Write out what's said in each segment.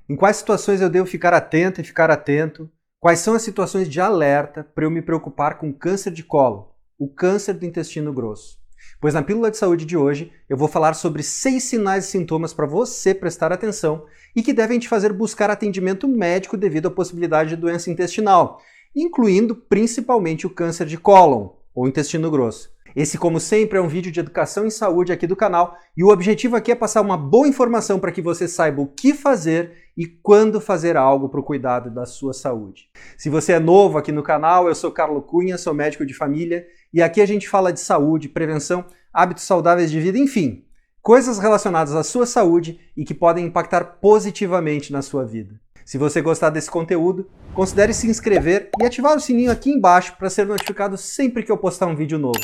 Em quais situações eu devo ficar atento e ficar atento? Quais são as situações de alerta para eu me preocupar com câncer de cólon, o câncer do intestino grosso? Pois na Pílula de Saúde de hoje eu vou falar sobre 6 sinais e sintomas para você prestar atenção e que devem te fazer buscar atendimento médico devido à possibilidade de doença intestinal, incluindo principalmente o câncer de cólon ou intestino grosso. Esse, como sempre, é um vídeo de educação em saúde aqui do canal e o objetivo aqui é passar uma boa informação para que você saiba o que fazer e quando fazer algo para o cuidado da sua saúde. Se você é novo aqui no canal, eu sou Carlo Cunha, sou médico de família e aqui a gente fala de saúde, prevenção, hábitos saudáveis de vida, enfim, coisas relacionadas à sua saúde e que podem impactar positivamente na sua vida. Se você gostar desse conteúdo, considere se inscrever e ativar o sininho aqui embaixo para ser notificado sempre que eu postar um vídeo novo.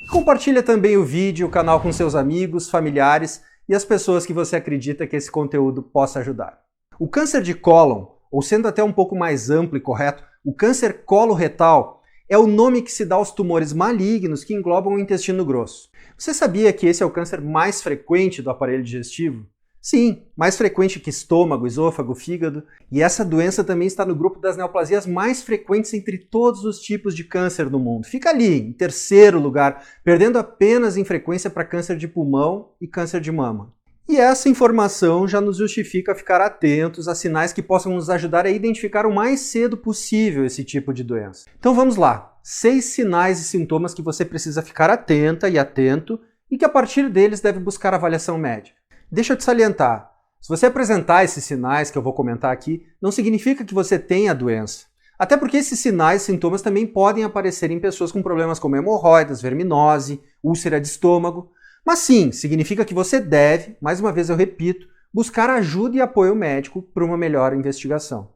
Compartilha também o vídeo e o canal com seus amigos, familiares e as pessoas que você acredita que esse conteúdo possa ajudar. O câncer de cólon, ou sendo até um pouco mais amplo e correto, o câncer coloretal é o nome que se dá aos tumores malignos que englobam o intestino grosso. Você sabia que esse é o câncer mais frequente do aparelho digestivo? Sim, mais frequente que estômago, esôfago, fígado, e essa doença também está no grupo das neoplasias mais frequentes entre todos os tipos de câncer no mundo. Fica ali, em terceiro lugar, perdendo apenas em frequência para câncer de pulmão e câncer de mama. E essa informação já nos justifica ficar atentos a sinais que possam nos ajudar a identificar o mais cedo possível esse tipo de doença. Então vamos lá, 6 sinais e sintomas que você precisa ficar atenta e atento e que a partir deles deve buscar avaliação médica. Deixa eu te salientar, se você apresentar esses sinais que eu vou comentar aqui, não significa que você tenha a doença. Até porque esses sinais e sintomas também podem aparecer em pessoas com problemas como hemorroidas, verminose, úlcera de estômago. Mas sim, significa que você deve, mais uma vez eu repito, buscar ajuda e apoio médico para uma melhor investigação.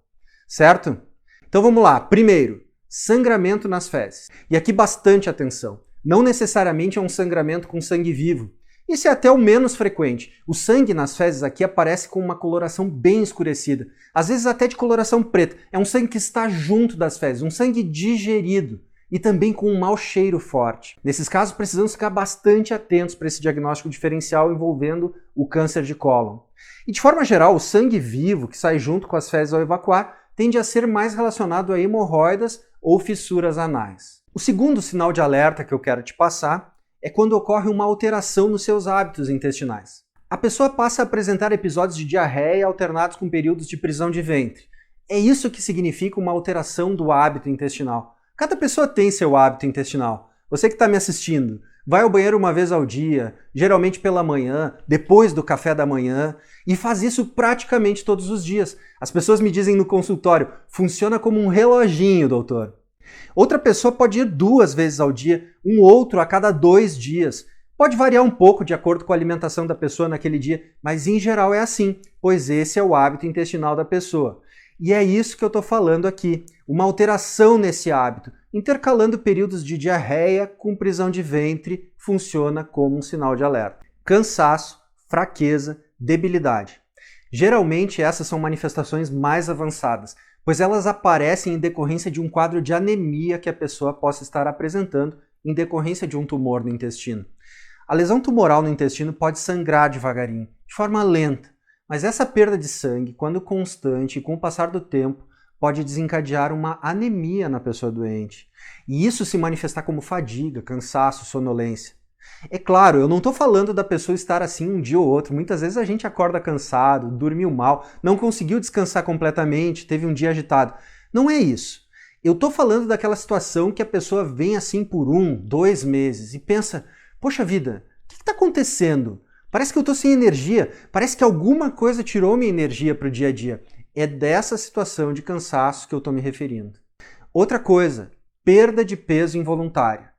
Certo? Então vamos lá. Primeiro, sangramento nas fezes. E aqui bastante atenção. Não necessariamente é um sangramento com sangue vivo. Isso é até o menos frequente. O sangue nas fezes aqui aparece com uma coloração bem escurecida, às vezes até de coloração preta. É um sangue que está junto das fezes, um sangue digerido e também com um mau cheiro forte. Nesses casos, precisamos ficar bastante atentos para esse diagnóstico diferencial envolvendo o câncer de cólon. E de forma geral, o sangue vivo que sai junto com as fezes ao evacuar tende a ser mais relacionado a hemorroidas ou fissuras anais. O segundo sinal de alerta que eu quero te passar é quando ocorre uma alteração nos seus hábitos intestinais. A pessoa passa a apresentar episódios de diarreia alternados com períodos de prisão de ventre. É isso que significa uma alteração do hábito intestinal. Cada pessoa tem seu hábito intestinal. Você que está me assistindo, vai ao banheiro uma vez ao dia, geralmente pela manhã, depois do café da manhã, e faz isso praticamente todos os dias. As pessoas me dizem no consultório, funciona como um reloginho, doutor. Outra pessoa pode ir 2 vezes ao dia, um outro a cada 2 dias. Pode variar um pouco de acordo com a alimentação da pessoa naquele dia, mas em geral é assim, pois esse é o hábito intestinal da pessoa. E é isso que eu estou falando aqui, uma alteração nesse hábito, intercalando períodos de diarreia com prisão de ventre, funciona como um sinal de alerta. Cansaço, fraqueza, debilidade. Geralmente essas são manifestações mais avançadas, pois elas aparecem em decorrência de um quadro de anemia que a pessoa possa estar apresentando em decorrência de um tumor no intestino. A lesão tumoral no intestino pode sangrar devagarinho, de forma lenta, mas essa perda de sangue, quando constante e com o passar do tempo, pode desencadear uma anemia na pessoa doente. E isso se manifestar como fadiga, cansaço, sonolência. É claro, eu não estou falando da pessoa estar assim um dia ou outro. Muitas vezes a gente acorda cansado, dormiu mal, não conseguiu descansar completamente, teve um dia agitado. Não é isso. Eu estou falando daquela situação que a pessoa vem assim por 1, 2 meses e pensa, poxa vida, o que está acontecendo? Parece que eu estou sem energia, parece que alguma coisa tirou minha energia para o dia a dia. É dessa situação de cansaço que eu estou me referindo. Outra coisa, perda de peso involuntária.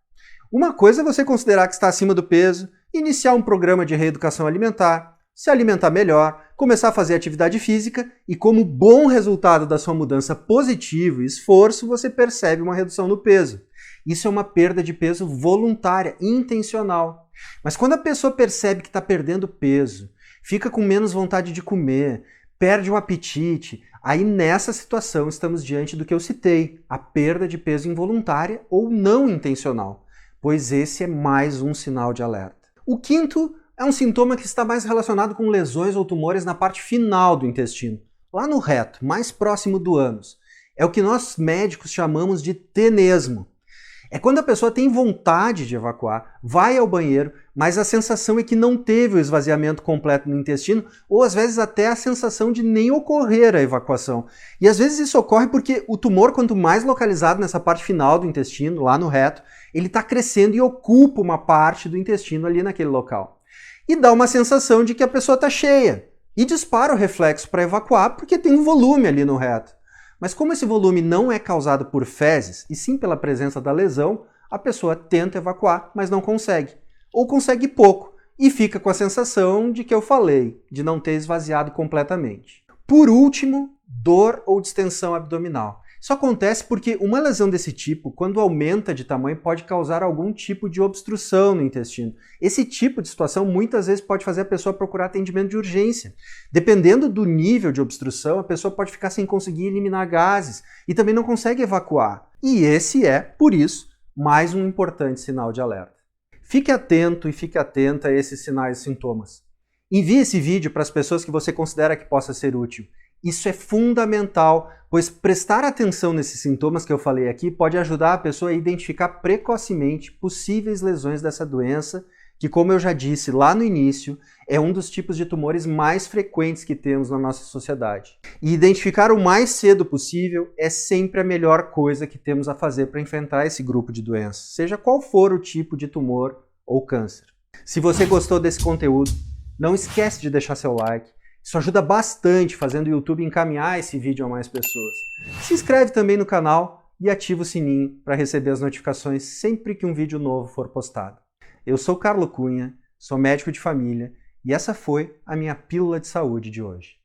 Uma coisa é você considerar que está acima do peso, iniciar um programa de reeducação alimentar, se alimentar melhor, começar a fazer atividade física e, como bom resultado da sua mudança positiva e esforço, você percebe uma redução no peso. Isso é uma perda de peso voluntária, intencional. Mas quando a pessoa percebe que está perdendo peso, fica com menos vontade de comer, perde o apetite, aí nessa situação estamos diante do que eu citei, a perda de peso involuntária ou não intencional, pois esse é mais um sinal de alerta. O quinto é um sintoma que está mais relacionado com lesões ou tumores na parte final do intestino, lá no reto, mais próximo do ânus. É o que nós médicos chamamos de tenesmo. É quando a pessoa tem vontade de evacuar, vai ao banheiro, mas a sensação é que não teve o esvaziamento completo no intestino, ou às vezes até a sensação de nem ocorrer a evacuação. E às vezes isso ocorre porque o tumor, quanto mais localizado nessa parte final do intestino, lá no reto, ele está crescendo e ocupa uma parte do intestino ali naquele local. E dá uma sensação de que a pessoa está cheia. E dispara o reflexo para evacuar porque tem um volume ali no reto. Mas como esse volume não é causado por fezes, e sim pela presença da lesão, a pessoa tenta evacuar, mas não consegue. Ou consegue pouco, e fica com a sensação de que eu falei, de não ter esvaziado completamente. Por último, dor ou distensão abdominal. Isso acontece porque uma lesão desse tipo, quando aumenta de tamanho, pode causar algum tipo de obstrução no intestino. Esse tipo de situação muitas vezes pode fazer a pessoa procurar atendimento de urgência. Dependendo do nível de obstrução, a pessoa pode ficar sem conseguir eliminar gases e também não consegue evacuar. E esse é, por isso, mais um importante sinal de alerta. Fique atento e fique atenta a esses sinais e sintomas. Envie esse vídeo para as pessoas que você considera que possa ser útil. Isso é fundamental, pois prestar atenção nesses sintomas que eu falei aqui pode ajudar a pessoa a identificar precocemente possíveis lesões dessa doença, que, como eu já disse lá no início, é um dos tipos de tumores mais frequentes que temos na nossa sociedade. E identificar o mais cedo possível é sempre a melhor coisa que temos a fazer para enfrentar esse grupo de doenças, seja qual for o tipo de tumor ou câncer. Se você gostou desse conteúdo, não esquece de deixar seu like. Isso ajuda bastante fazendo o YouTube encaminhar esse vídeo a mais pessoas. Se inscreve também no canal e ativa o sininho para receber as notificações sempre que um vídeo novo for postado. Eu sou Carlo Cunha, sou médico de família e essa foi a minha pílula de saúde de hoje.